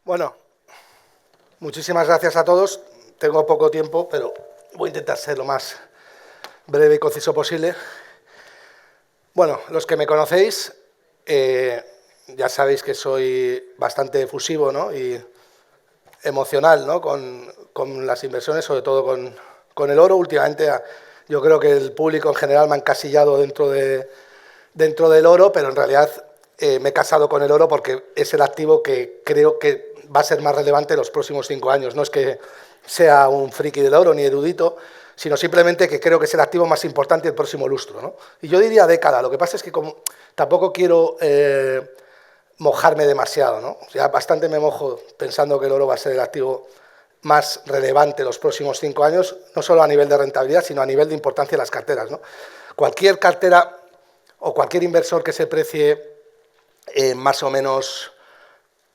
Bueno, muchísimas gracias a todos. Tengo poco tiempo, pero voy a intentar ser lo más breve y conciso posible. Bueno, los que me conocéis, ya sabéis que soy bastante efusivo, ¿no? Y emocional, ¿no? Con las inversiones, sobre todo con el oro. Últimamente yo creo que el público en general me ha encasillado dentro del oro, pero en realidad me he casado con el oro porque es el activo que creo que va a ser más relevante en los próximos 5 años. No es que sea un friki del oro ni erudito, sino simplemente que creo que es el activo más importante del próximo lustro, ¿no? Y yo diría década. Lo que pasa es que como tampoco quiero mojarme demasiado, ¿no? O sea, bastante me mojo pensando que el oro va a ser el activo más relevante en los próximos 5 años, no solo a nivel de rentabilidad, sino a nivel de importancia de las carteras, ¿no? Cualquier cartera o cualquier inversor que se precie más o menos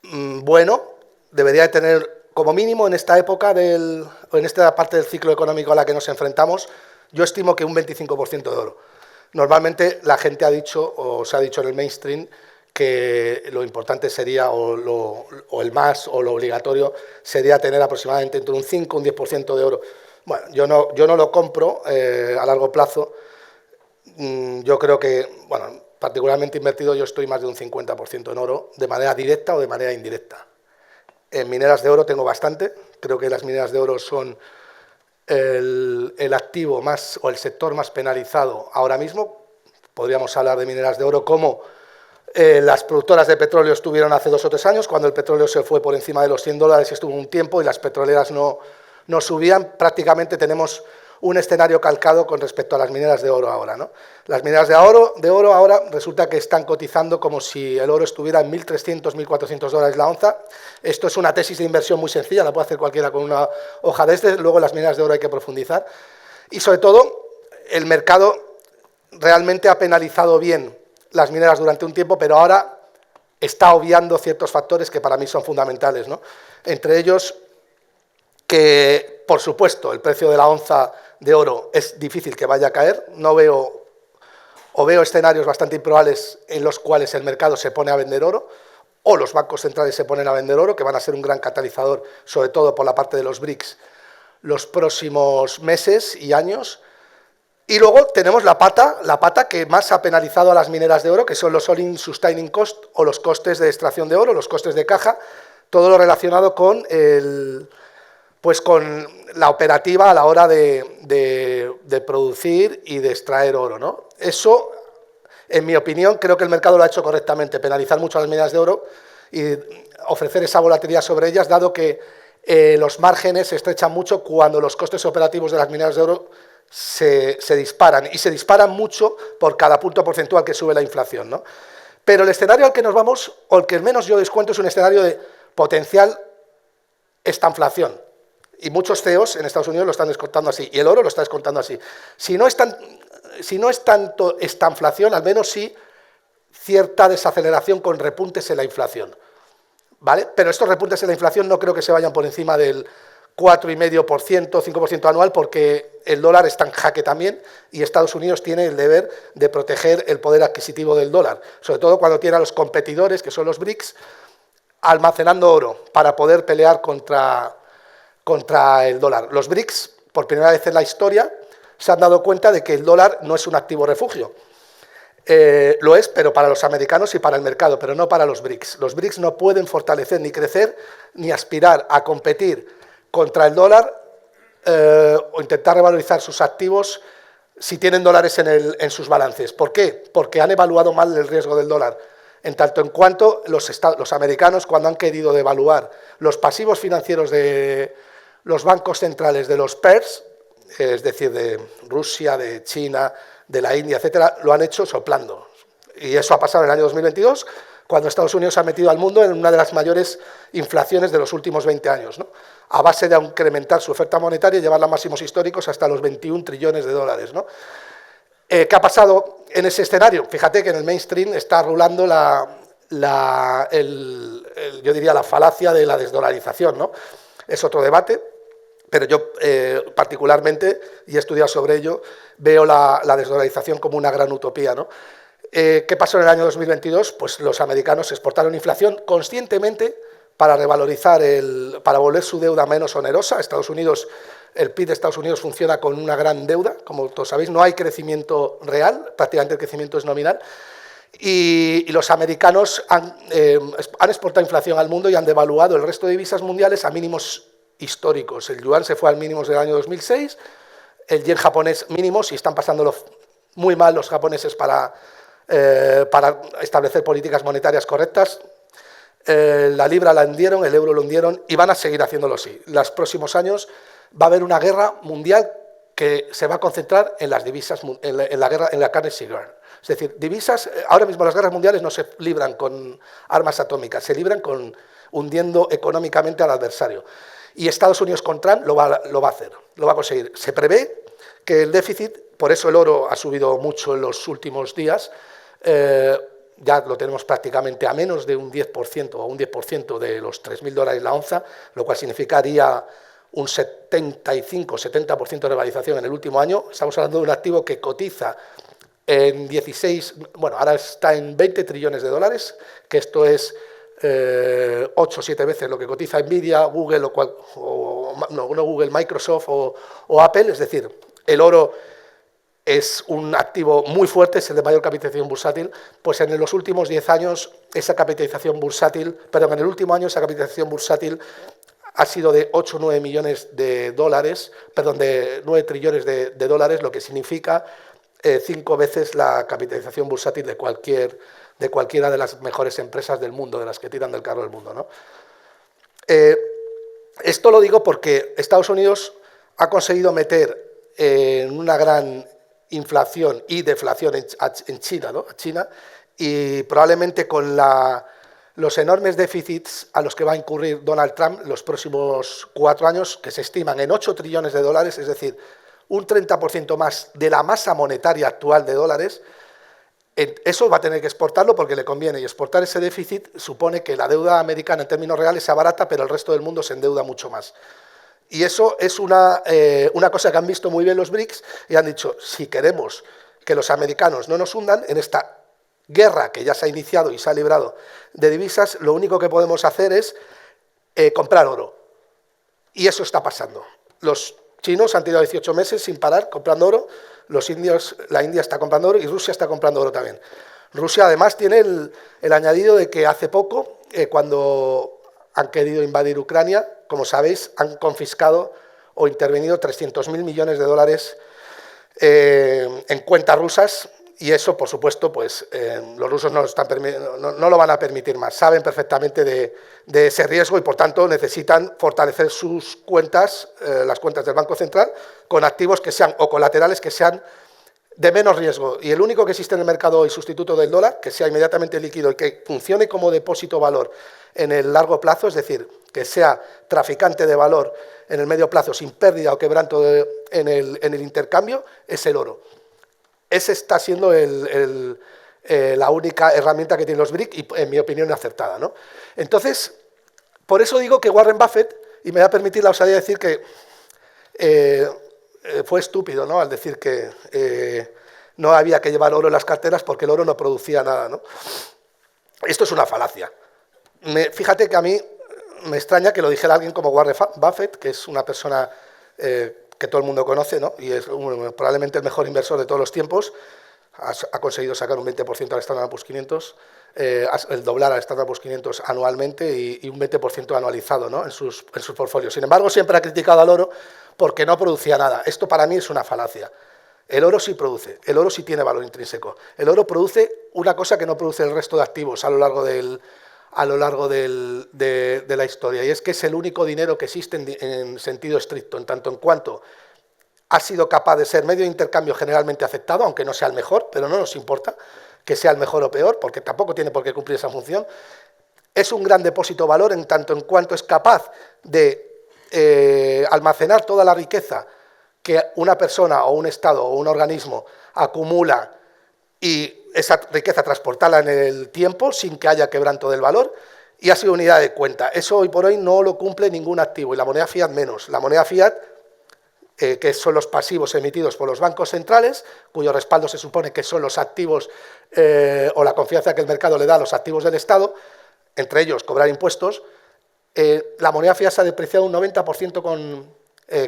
bueno, debería de tener como mínimo en esta época, en esta parte del ciclo económico a la que nos enfrentamos, yo estimo que un 25% de oro. Normalmente la gente ha dicho, o se ha dicho en el mainstream, que lo importante sería, o el más, o lo obligatorio, sería tener aproximadamente entre un 5 y un 10% de oro. Bueno, yo no lo compro a largo plazo. Yo creo que, bueno, particularmente invertido yo estoy más de un 50% en oro, de manera directa o de manera indirecta. En mineras de oro tengo bastante, creo que las mineras de oro son el activo más, o el sector más penalizado ahora mismo. Podríamos hablar de mineras de oro como las productoras de petróleo estuvieron hace 2 o 3 años, cuando el petróleo se fue por encima de los $100 y estuvo un tiempo y las petroleras no subían. Prácticamente tenemos un escenario calcado con respecto a las mineras de oro ahora, ¿no? Las mineras de oro ahora resulta que están cotizando como si el oro estuviera en $1.300, $1.400 la onza. Esto es una tesis de inversión muy sencilla, la puede hacer cualquiera con una hoja de este. Luego las mineras de oro hay que profundizar. Y sobre todo, el mercado realmente ha penalizado bien las mineras durante un tiempo, pero ahora está obviando ciertos factores que para mí son fundamentales, ¿no? Entre ellos, que por supuesto el precio de la onza de oro es difícil que vaya a caer. No veo, o veo escenarios bastante improbables en los cuales el mercado se pone a vender oro, o los bancos centrales se ponen a vender oro, que van a ser un gran catalizador, sobre todo por la parte de los BRICS, los próximos meses y años. Y luego tenemos la pata que más ha penalizado a las mineras de oro, que son los all-in sustaining cost, o los costes de extracción de oro, los costes de caja, todo lo relacionado con con la operativa a la hora de producir y de extraer oro, ¿no? Eso, en mi opinión, creo que el mercado lo ha hecho correctamente, penalizar mucho a las mineras de oro y ofrecer esa volatilidad sobre ellas, dado que los márgenes se estrechan mucho cuando los costes operativos de las mineras de oro se disparan, y se disparan mucho por cada punto porcentual que sube la inflación, ¿no? Pero el escenario al que nos vamos, o el que al menos yo descuento, es un escenario de potencial estanflación. Y muchos CEOs en Estados Unidos lo están descontando así, y el oro lo está descontando así. Si no es tanto estanflación, al menos sí cierta desaceleración con repuntes en la inflación, ¿vale? Pero estos repuntes en la inflación no creo que se vayan por encima del 4,5%, 5% anual, porque el dólar está en jaque también y Estados Unidos tiene el deber de proteger el poder adquisitivo del dólar, sobre todo cuando tiene a los competidores, que son los BRICS, almacenando oro para poder pelear contra el dólar. Los BRICS, por primera vez en la historia, se han dado cuenta de que el dólar no es un activo refugio. Lo es, pero para los americanos y para el mercado, pero no para los BRICS. Los BRICS no pueden fortalecer ni crecer ni aspirar a competir contra el dólar o intentar revalorizar sus activos si tienen dólares en sus balances. ¿Por qué? Porque han evaluado mal el riesgo del dólar. En tanto en cuanto los americanos, cuando han querido devaluar los pasivos financieros de los bancos centrales de los PERS, es decir, de Rusia, de China, de la India, etcétera, lo han hecho soplando. Y eso ha pasado en el año 2022, cuando Estados Unidos ha metido al mundo en una de las mayores inflaciones de los últimos 20 años, ¿no? A base de incrementar su oferta monetaria y llevarla a máximos históricos hasta los 21 trillones de dólares, ¿no? ¿Qué ha pasado en ese escenario? Fíjate que en el mainstream está rulando yo diría la falacia de la desdolarización, ¿no? Es otro debate, pero yo particularmente, y he estudiado sobre ello, veo la desdolarización como una gran utopía, ¿no? ¿Qué pasó en el año 2022? Pues los americanos exportaron inflación conscientemente para revalorizar, para volver su deuda menos onerosa. Estados Unidos, el PIB de Estados Unidos funciona con una gran deuda, como todos sabéis, no hay crecimiento real, prácticamente el crecimiento es nominal. Y los americanos han exportado inflación al mundo y han devaluado el resto de divisas mundiales a mínimos históricos. El yuan se fue al mínimos del año 2006, el yen japonés mínimos, y están pasándolo muy mal los japoneses para establecer políticas monetarias correctas. La libra la hundieron, el euro lo hundieron y van a seguir haciéndolo así. En los próximos años va a haber una guerra mundial que se va a concentrar en las divisas, en la currency war. Es decir, divisas, ahora mismo las guerras mundiales no se libran con armas atómicas, se libran hundiendo económicamente al adversario. Y Estados Unidos con Trump lo va a hacer, lo va a conseguir. Se prevé que el déficit, por eso el oro ha subido mucho en los últimos días, ya lo tenemos prácticamente a menos de un 10% o un 10% de los $3.000 la onza, lo cual significaría un 75-70% de revalorización en el último año. Estamos hablando de un activo que cotiza en 16, bueno, ahora está en 20 trillones de dólares, que esto es 8 o 7 veces lo que cotiza Nvidia, Google, no Google, Microsoft o Apple. Es decir, el oro es un activo muy fuerte, es el de mayor capitalización bursátil. Pues en los últimos 10 años, esa capitalización bursátil, perdón, en el último año esa capitalización bursátil ha sido de 8 o 9 millones de dólares, perdón, de 9 trillones de dólares, lo que significa 5 veces la capitalización bursátil de cualquiera de las mejores empresas del mundo, de las que tiran del carro del mundo, ¿no? Esto lo digo porque Estados Unidos ha conseguido meter en una gran inflación y deflación en China, ¿no? China, y probablemente con los enormes déficits a los que va a incurrir Donald Trump los próximos 4 años, que se estiman en 8 trillones de dólares, es decir, un 30% más de la masa monetaria actual de dólares, eso va a tener que exportarlo porque le conviene, y exportar ese déficit supone que la deuda americana en términos reales se abarata, pero el resto del mundo se endeuda mucho más. Y eso es una cosa que han visto muy bien los BRICS y han dicho, si queremos que los americanos no nos hundan en esta guerra que ya se ha iniciado y se ha librado de divisas, lo único que podemos hacer es comprar oro. Y eso está pasando. Los chinos han tirado 18 meses sin parar comprando oro, la India está comprando oro y Rusia está comprando oro también. Rusia además tiene el añadido de que hace poco, cuando han querido invadir Ucrania, como sabéis, han confiscado o intervenido 300.000 millones de dólares en cuentas rusas, y eso, por supuesto, pues los rusos no lo van a permitir más. Saben perfectamente de ese riesgo y, por tanto, necesitan fortalecer sus cuentas, las cuentas del Banco Central, con activos que sean o colaterales que sean de menos riesgo. Y el único que existe en el mercado hoy, sustituto del dólar, que sea inmediatamente líquido y que funcione como depósito valor en el largo plazo, es decir, que sea traficante de valor en el medio plazo sin pérdida o quebranto en el intercambio, es el oro. Ese está siendo la única herramienta que tienen los BRIC y, en mi opinión, acertada, ¿no? Entonces, por eso digo que Warren Buffett, y me va a permitir la osadía de decir que fue estúpido, ¿no?, al decir que no había que llevar oro en las carteras porque el oro no producía nada, ¿no? Esto es una falacia. Fíjate que a mí me extraña que lo dijera alguien como Warren Buffett, que es una persona que todo el mundo conoce, ¿no?, y es probablemente el mejor inversor de todos los tiempos. Ha conseguido sacar un 20% al Standard & Poor's 500, el doblar al Standard & Poor's 500 anualmente y un 20% anualizado, ¿no?, en sus portfolios. Sin embargo, siempre ha criticado al oro porque no producía nada. Esto para mí es una falacia. El oro sí produce, el oro sí tiene valor intrínseco. El oro produce una cosa que no produce el resto de activos a lo largo de la historia, y es que es el único dinero que existe en sentido estricto, en tanto en cuanto ha sido capaz de ser medio de intercambio generalmente aceptado, aunque no sea el mejor, pero no nos importa que sea el mejor o peor, porque tampoco tiene por qué cumplir esa función. Es un gran depósito de valor en tanto en cuanto es capaz de almacenar toda la riqueza que una persona o un Estado o un organismo acumula y esa riqueza transportarla en el tiempo sin que haya quebranto del valor, y ha sido unidad de cuenta. Eso hoy por hoy no lo cumple ningún activo, y la moneda fiat menos. La moneda fiat, que son los pasivos emitidos por los bancos centrales, cuyo respaldo se supone que son los activos o la confianza que el mercado le da a los activos del Estado, entre ellos cobrar impuestos, La moneda fiat se ha depreciado un 90%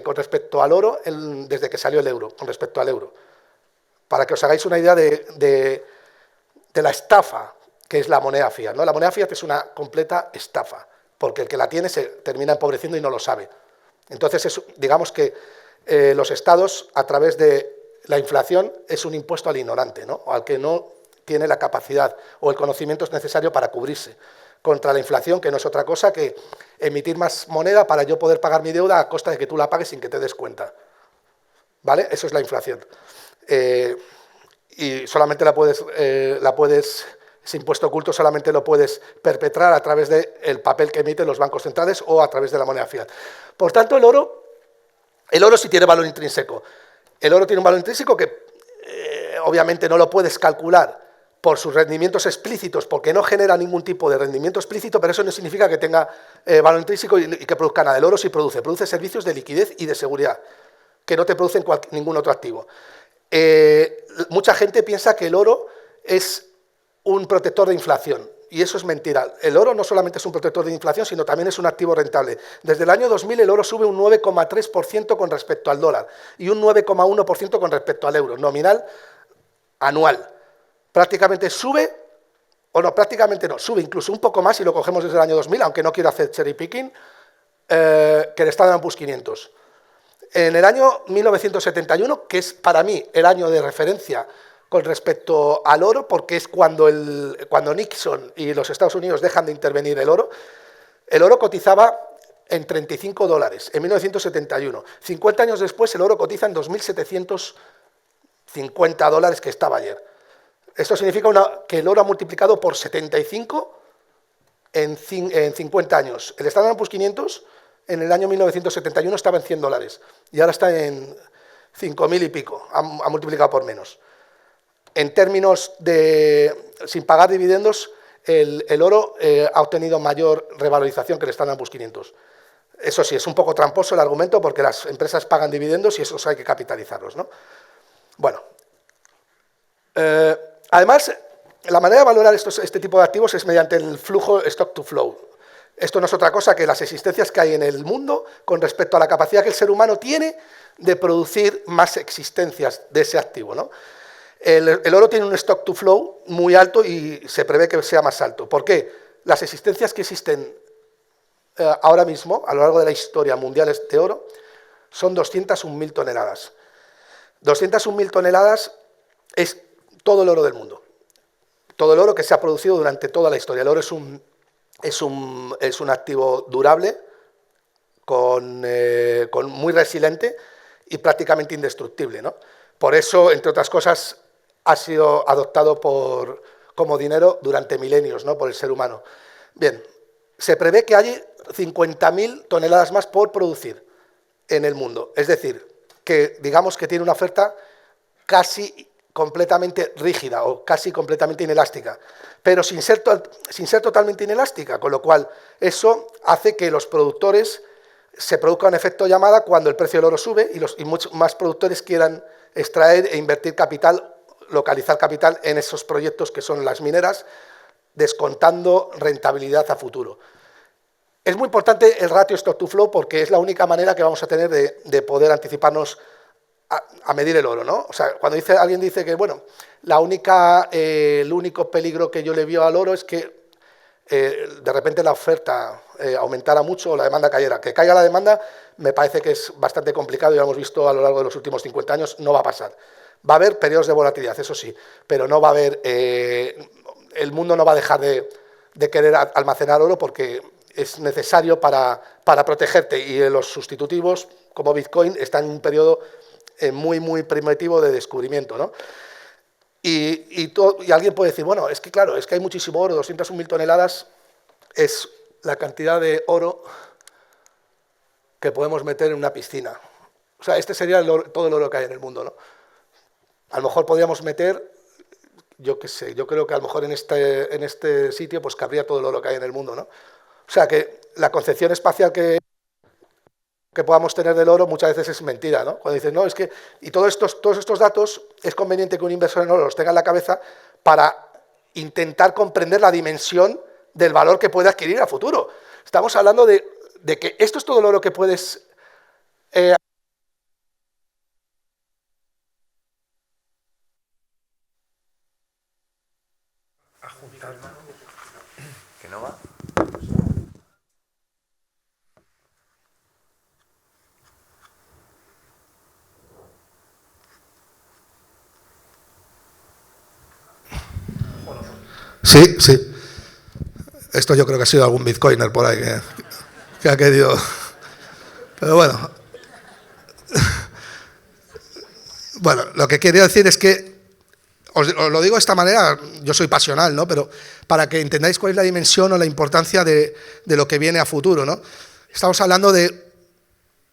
con respecto al oro desde que salió el euro, con respecto al euro. Para que os hagáis una idea de la estafa que es la moneda fiat, ¿no? La moneda fiat es una completa estafa, porque el que la tiene se termina empobreciendo y no lo sabe. Entonces, digamos que los estados, a través de la inflación, es un impuesto al ignorante, ¿no? O al que no tiene la capacidad o el conocimiento necesario para cubrirse contra la inflación, que no es otra cosa que emitir más moneda para yo poder pagar mi deuda a costa de que tú la pagues sin que te des cuenta. ¿Vale? Eso es la inflación. Y solamente ese impuesto oculto solamente lo puedes perpetrar a través del papel que emiten los bancos centrales o a través de la moneda fiat. Por tanto, el oro sí tiene valor intrínseco. El oro tiene un valor intrínseco que obviamente no lo puedes calcular por sus rendimientos explícitos, porque no genera ningún tipo de rendimiento explícito, pero eso no significa que tenga valor intrínseco y que produzca nada. El oro sí produce servicios de liquidez y de seguridad, que no te producen ningún otro activo. Mucha gente piensa que el oro es un protector de inflación, y eso es mentira. El oro no solamente es un protector de inflación, sino también es un activo rentable. Desde el año 2000 el oro sube un 9,3% con respecto al dólar y un 9,1% con respecto al euro, nominal anual. Prácticamente sube, o no, prácticamente no, sube incluso un poco más si lo cogemos desde el año 2000, aunque no quiero hacer cherry picking, que el Standard & Poor's 500. En el año 1971, que es para mí el año de referencia con respecto al oro, porque es cuando Nixon y los Estados Unidos dejan de intervenir el oro cotizaba en $35 en 1971. 50 años después el oro cotiza en $2.750, que estaba ayer. Esto significa que el oro ha multiplicado por 75 en 50 años. El Standard & Poor's 500 en el año 1971 estaba en $100 y ahora está en 5.000 y pico, ha multiplicado por menos. En términos de sin pagar dividendos, el oro ha obtenido mayor revalorización que el Standard & Poor's 500. Eso sí, es un poco tramposo el argumento porque las empresas pagan dividendos y esos hay que capitalizarlos, ¿no? Bueno, además, la manera de valorar este tipo de activos es mediante el flujo stock to flow. Esto no es otra cosa que las existencias que hay en el mundo con respecto a la capacidad que el ser humano tiene de producir más existencias de ese activo, ¿no? El oro tiene un stock to flow muy alto y se prevé que sea más alto. ¿Por qué? Las existencias que existen ahora mismo, a lo largo de la historia mundial de oro, son 201.000 toneladas. 201.000 toneladas es todo el oro del mundo. Todo el oro que se ha producido durante toda la historia. El oro es un activo durable, muy resiliente y prácticamente indestructible, ¿no? Por eso, entre otras cosas, ha sido adoptado como dinero durante milenios, ¿no? Por el ser humano. Bien, se prevé que haya 50.000 toneladas más por producir en el mundo. Es decir, que digamos que tiene una oferta casi completamente rígida o casi completamente inelástica, pero sin ser totalmente inelástica, con lo cual eso hace que los productores se produzca un efecto llamada cuando el precio del oro sube y muchos más productores quieran extraer e invertir capital, localizar capital en esos proyectos que son las mineras, descontando rentabilidad a futuro. Es muy importante el ratio stock to flow porque es la única manera que vamos a tener de poder anticiparnos a medir el oro, ¿no? O sea, cuando alguien dice que, bueno, el único peligro que yo le veo al oro es que de repente la oferta aumentara mucho o la demanda cayera. Que caiga la demanda me parece que es bastante complicado, ya lo hemos visto a lo largo de los últimos 50 años, no va a pasar. Va a haber periodos de volatilidad, eso sí, pero no va a haber, el mundo no va a dejar de querer almacenar oro porque es necesario para protegerte y los sustitutivos como Bitcoin están en un periodo muy, muy primitivo de descubrimiento, ¿no? Y alguien puede decir, bueno, es que claro, es que hay muchísimo oro, 201.000 toneladas es la cantidad de oro que podemos meter en una piscina. O sea, este sería todo el oro que hay en el mundo, ¿no? A lo mejor podríamos meter, yo qué sé, yo creo que a lo mejor en este sitio pues cabría todo el oro que hay en el mundo, ¿no? O sea, que la concepción espacial que podamos tener del oro muchas veces es mentira, ¿no? Cuando dices, no, es que... Y todos estos datos es conveniente que un inversor en oro los tenga en la cabeza para intentar comprender la dimensión del valor que puede adquirir a futuro. Estamos hablando de que esto es todo el oro que puedes... ¿Que no va? Sí, sí. Esto yo creo que ha sido algún bitcoiner por ahí que ha querido... Pero bueno. Bueno, lo que quería decir es que, os lo digo de esta manera, yo soy pasional, ¿no? Pero para que entendáis cuál es la dimensión o la importancia de lo que viene a futuro, ¿no? Estamos hablando de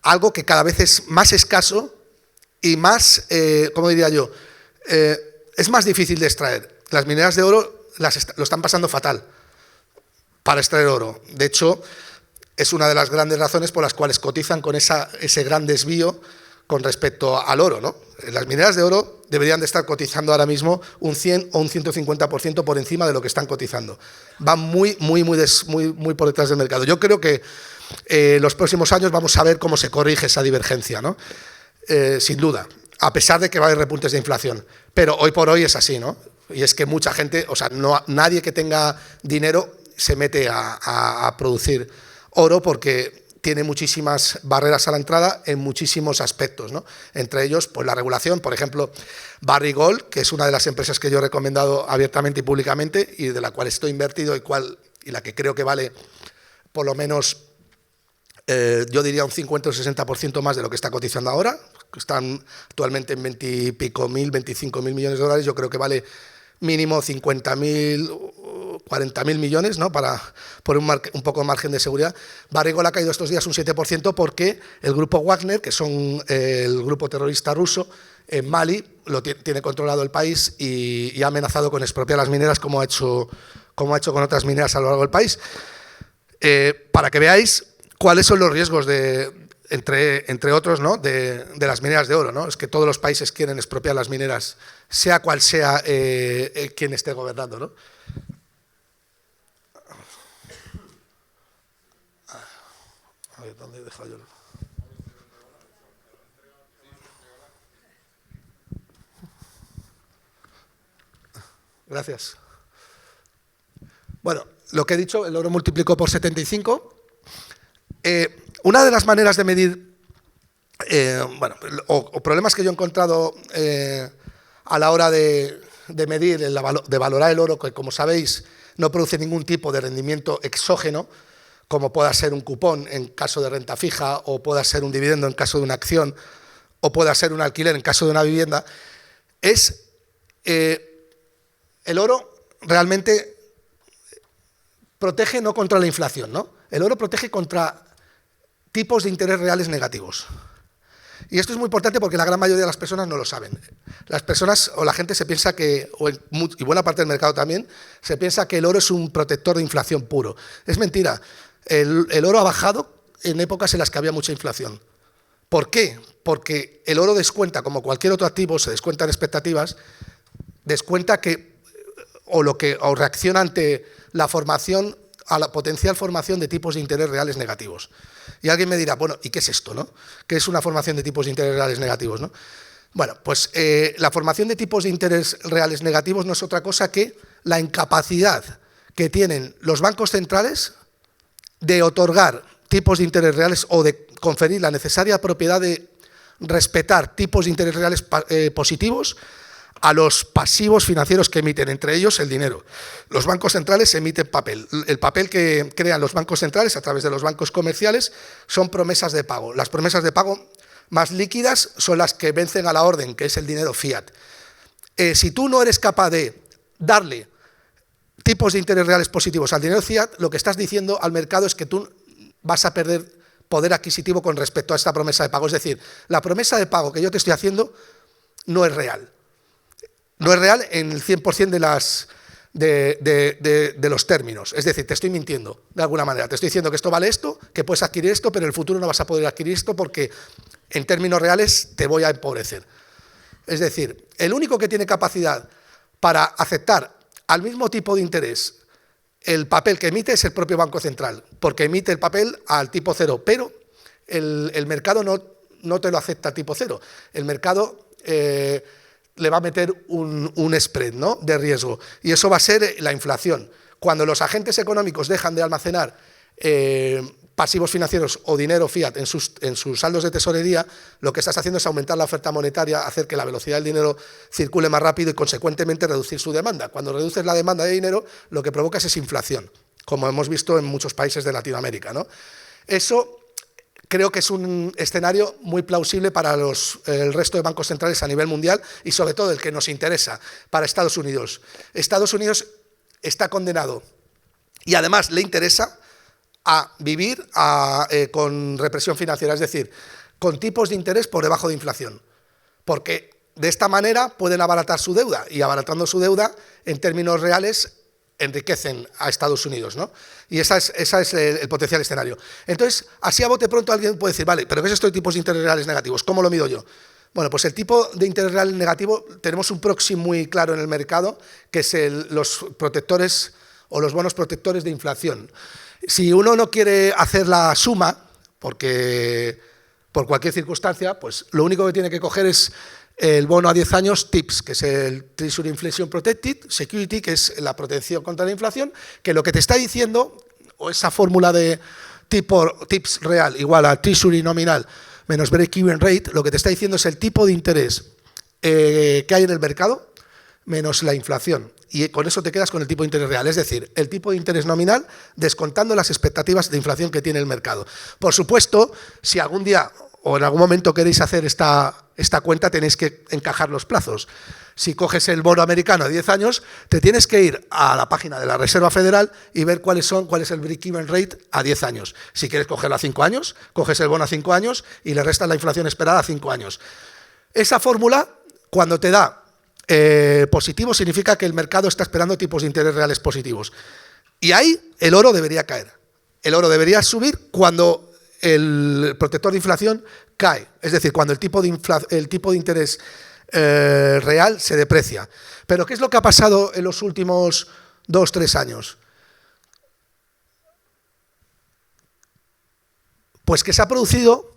algo que cada vez es más escaso y más, ¿cómo diría yo? Es más difícil de extraer. Las mineras de oro lo están pasando fatal para extraer oro. De hecho, es una de las grandes razones por las cuales cotizan con ese gran desvío con respecto al oro, ¿no? Las mineras de oro deberían de estar cotizando ahora mismo un 100 o un 150% por encima de lo que están cotizando. Van muy por detrás del mercado. Yo creo que los próximos años vamos a ver cómo se corrige esa divergencia, ¿no? Sin duda, a pesar de que va a haber repuntes de inflación. Pero hoy por hoy es así, ¿no? Y es que mucha gente, o sea, nadie que tenga dinero se mete a producir oro porque tiene muchísimas barreras a la entrada en muchísimos aspectos, ¿no? Entre ellos, pues la regulación. Por ejemplo, Barrick Gold, que es una de las empresas que yo he recomendado abiertamente y públicamente y de la cual estoy invertido y la que creo que vale por lo menos, yo diría un 50 o 60% más de lo que está cotizando ahora. Están actualmente en 20 y pico mil, 25.000 millones de dólares. Yo creo que vale mínimo 50.000, 40.000 millones, ¿no? Para poner un poco de margen de seguridad. Barrick Gold ha caído estos días un 7% porque el grupo Wagner, que son el grupo terrorista ruso, en Mali tiene controlado el país y ha amenazado con expropiar las mineras como ha hecho con otras mineras a lo largo del país. Para que veáis cuáles son los riesgos entre otros, ¿no? de las mineras de oro, ¿no? Es que todos los países quieren expropiar las mineras, sea cual sea quien esté gobernando, ¿no? A ver, ¿dónde he dejado yo? Gracias. Bueno, lo que he dicho, el oro multiplicó por 75. Una de las maneras de medir, o problemas que yo he encontrado a la hora de medir, de valorar el oro, que como sabéis no produce ningún tipo de rendimiento exógeno, como pueda ser un cupón en caso de renta fija, o pueda ser un dividendo en caso de una acción, o pueda ser un alquiler en caso de una vivienda, es el oro realmente protege no contra la inflación, ¿no? El oro protege contra tipos de interés reales negativos. Y esto es muy importante porque la gran mayoría de las personas no lo saben. Las personas o la gente se piensa que, y buena parte del mercado también, se piensa que el oro es un protector de inflación puro. Es mentira. El oro ha bajado en épocas en las que había mucha inflación. ¿Por qué? Porque el oro descuenta, como cualquier otro activo, se descuentan expectativas, descuenta que o reacciona ante la formación, a la potencial formación de tipos de interés reales negativos. Y alguien me dirá, bueno, ¿y qué es esto, no? ¿Qué es una formación de tipos de interés reales negativos, no? Bueno, pues la formación de tipos de interés reales negativos no es otra cosa que la incapacidad que tienen los bancos centrales de otorgar tipos de interés reales o de conferir la necesaria propiedad de respetar tipos de interés reales positivos a los pasivos financieros que emiten, entre ellos el dinero. Los bancos centrales emiten papel. El papel que crean los bancos centrales a través de los bancos comerciales son promesas de pago. Las promesas de pago más líquidas son las que vencen a la orden, que es el dinero fiat. Si tú no eres capaz de darle tipos de interés reales positivos al dinero fiat, lo que estás diciendo al mercado es que tú vas a perder poder adquisitivo con respecto a esta promesa de pago. Es decir, la promesa de pago que yo te estoy haciendo no es real. No es real en el 100% de los términos. Es decir, te estoy mintiendo de alguna manera. Te estoy diciendo que esto vale esto, que puedes adquirir esto, pero en el futuro no vas a poder adquirir esto porque en términos reales te voy a empobrecer. Es decir, el único que tiene capacidad para aceptar al mismo tipo de interés el papel que emite es el propio Banco Central, porque emite el papel al tipo cero, pero el mercado no te lo acepta a tipo cero. El mercado le va a meter un spread, ¿no?, de riesgo, y eso va a ser la inflación. Cuando los agentes económicos dejan de almacenar pasivos financieros o dinero fiat en sus saldos de tesorería, lo que estás haciendo es aumentar la oferta monetaria, hacer que la velocidad del dinero circule más rápido y, consecuentemente, reducir su demanda. Cuando reduces la demanda de dinero, lo que provocas es inflación, como hemos visto en muchos países de Latinoamérica, ¿no? Eso creo que es un escenario muy plausible para el resto de bancos centrales a nivel mundial y, sobre todo, el que nos interesa, para Estados Unidos. Estados Unidos está condenado y, además, le interesa a vivir con represión financiera, es decir, con tipos de interés por debajo de inflación, porque de esta manera pueden abaratar su deuda, y abaratando su deuda, en términos reales, enriquecen a Estados Unidos, ¿no? Y ese es el potencial escenario. Entonces, así a bote pronto alguien puede decir, vale, pero ¿qué es esto de tipos de interés reales negativos? ¿Cómo lo mido yo? Bueno, pues el tipo de interés real negativo, tenemos un proxy muy claro en el mercado, que es los protectores o los bonos protectores de inflación. Si uno no quiere hacer la suma, porque por cualquier circunstancia, pues lo único que tiene que coger es el bono a 10 años TIPS, que es el Treasury Inflation Protected Security, que es la protección contra la inflación, que lo que te está diciendo, o esa fórmula de TIPS real igual a Treasury nominal menos break-even rate, lo que te está diciendo es el tipo de interés que hay en el mercado menos la inflación. Y con eso te quedas con el tipo de interés real, es decir, el tipo de interés nominal descontando las expectativas de inflación que tiene el mercado. Por supuesto, si algún día o en algún momento queréis hacer esta cuenta, tenéis que encajar los plazos. Si coges el bono americano a 10 años, te tienes que ir a la página de la Reserva Federal y ver cuál es el break-even rate a 10 años. Si quieres cogerlo a 5 años, coges el bono a 5 años y le restas la inflación esperada a 5 años. Esa fórmula, cuando te da positivo, significa que el mercado está esperando tipos de interés reales positivos. Y ahí el oro debería caer. El oro debería subir cuando el protector de inflación cae, es decir, cuando el tipo de interés real se deprecia. Pero ¿qué es lo que ha pasado en los últimos 2-3 años? Pues que se ha producido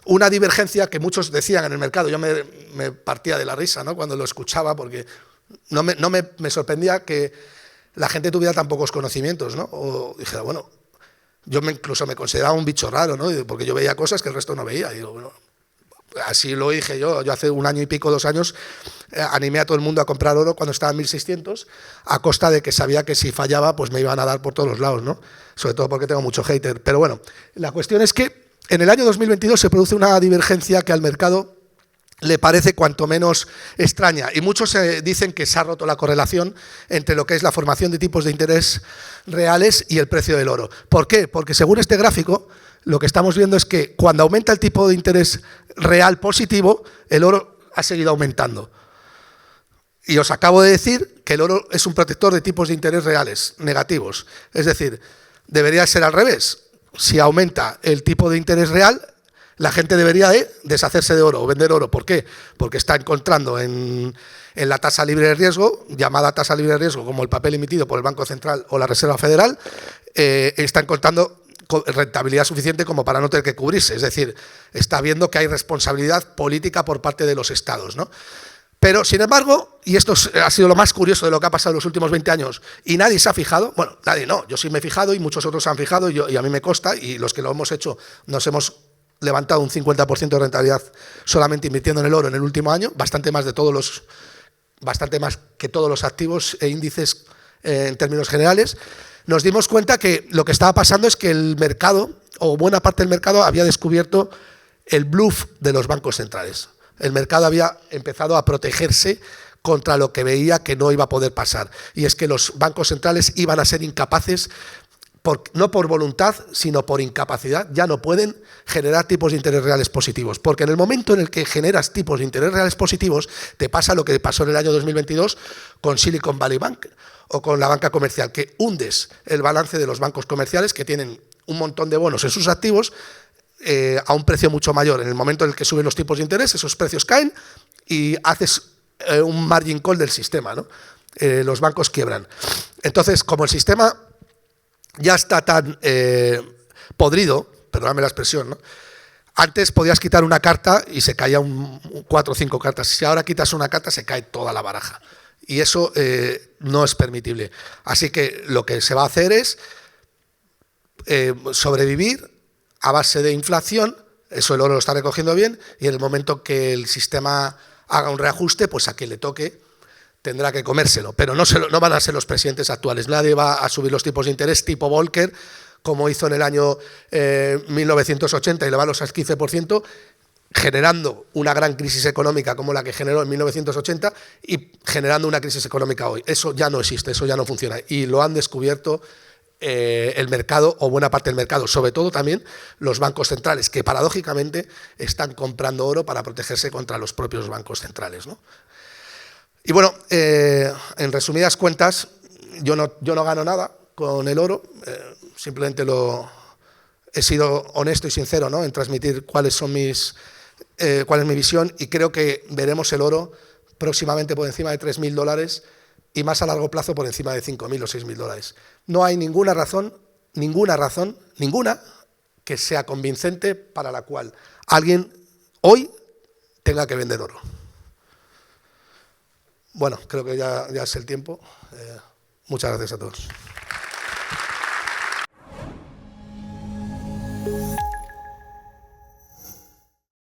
una divergencia que muchos decían en el mercado. Yo me partía de la risa, ¿no?, cuando lo escuchaba, porque no me sorprendía que la gente tuviera tan pocos conocimientos, ¿no? O dije, bueno, yo incluso me consideraba un bicho raro, ¿no?, porque yo veía cosas que el resto no veía. Y digo, bueno, así lo dije yo hace 1 año y pico, 2 años, animé a todo el mundo a comprar oro cuando estaba en 1.600, a costa de que sabía que si fallaba, pues me iban a dar por todos los lados, ¿no? Sobre todo porque tengo mucho hater. Pero bueno, la cuestión es que en el año 2022 se produce una divergencia que al mercado le parece cuanto menos extraña, y muchos dicen que se ha roto la correlación entre lo que es la formación de tipos de interés reales y el precio del oro. ¿Por qué? Porque según este gráfico, lo que estamos viendo es que cuando aumenta el tipo de interés real positivo, el oro ha seguido aumentando. Y os acabo de decir que el oro es un protector de tipos de interés reales negativos. Es decir, debería ser al revés. Si aumenta el tipo de interés real, la gente debería de deshacerse de oro o vender oro. ¿Por qué? Porque está encontrando en la tasa libre de riesgo, llamada tasa libre de riesgo como el papel emitido por el Banco Central o la Reserva Federal, está encontrando rentabilidad suficiente como para no tener que cubrirse. Es decir, está viendo que hay responsabilidad política por parte de los estados, ¿no? Pero, sin embargo, y esto ha sido lo más curioso de lo que ha pasado en los últimos 20 años, y nadie se ha fijado, bueno, nadie no, yo sí me he fijado y muchos otros se han fijado, y a mí me consta, y los que lo hemos hecho nos hemos levantado un 50% de rentabilidad solamente invirtiendo en el oro en el último año, bastante más que todos los activos e índices en términos generales. Nos dimos cuenta que lo que estaba pasando es que el mercado, o buena parte del mercado, había descubierto el bluff de los bancos centrales. El mercado había empezado a protegerse contra lo que veía que no iba a poder pasar. Y es que los bancos centrales iban a ser incapaces, no por voluntad, sino por incapacidad, ya no pueden generar tipos de interés reales positivos. Porque en el momento en el que generas tipos de interés reales positivos, te pasa lo que pasó en el año 2022 con Silicon Valley Bank o con la banca comercial, que hundes el balance de los bancos comerciales, que tienen un montón de bonos en sus activos, a un precio mucho mayor. En el momento en el que suben los tipos de interés, esos precios caen y haces un margin call del sistema, ¿no? Los bancos quiebran. Entonces, como el sistema ya está tan podrido, perdóname la expresión, ¿no? Antes podías quitar una carta y se caían 4 o 5 cartas. Si ahora quitas una carta, se cae toda la baraja. Y eso no es permitible. Así que lo que se va a hacer es sobrevivir a base de inflación. Eso el oro lo está recogiendo bien. Y en el momento que el sistema haga un reajuste, pues a quien le toque tendrá que comérselo. Pero no van a ser los presidentes actuales. Nadie va a subir los tipos de interés tipo Volcker, como hizo en el año 1980 y elevarlos al 15%, generando una gran crisis económica como la que generó en 1980 y generando una crisis económica hoy. Eso ya no existe, eso ya no funciona. Y lo han descubierto el mercado, o buena parte del mercado, sobre todo también los bancos centrales, que paradójicamente están comprando oro para protegerse contra los propios bancos centrales, ¿no? Y bueno, en resumidas cuentas, yo no gano nada con el oro, simplemente he sido honesto y sincero, ¿no?, en transmitir cuál es mi visión, y creo que veremos el oro próximamente por encima de $3.000 y más a largo plazo por encima de $5.000 o $6.000. No hay ninguna razón, que sea convincente para la cual alguien hoy tenga que vender oro. Bueno, creo que ya es el tiempo. Muchas gracias a todos.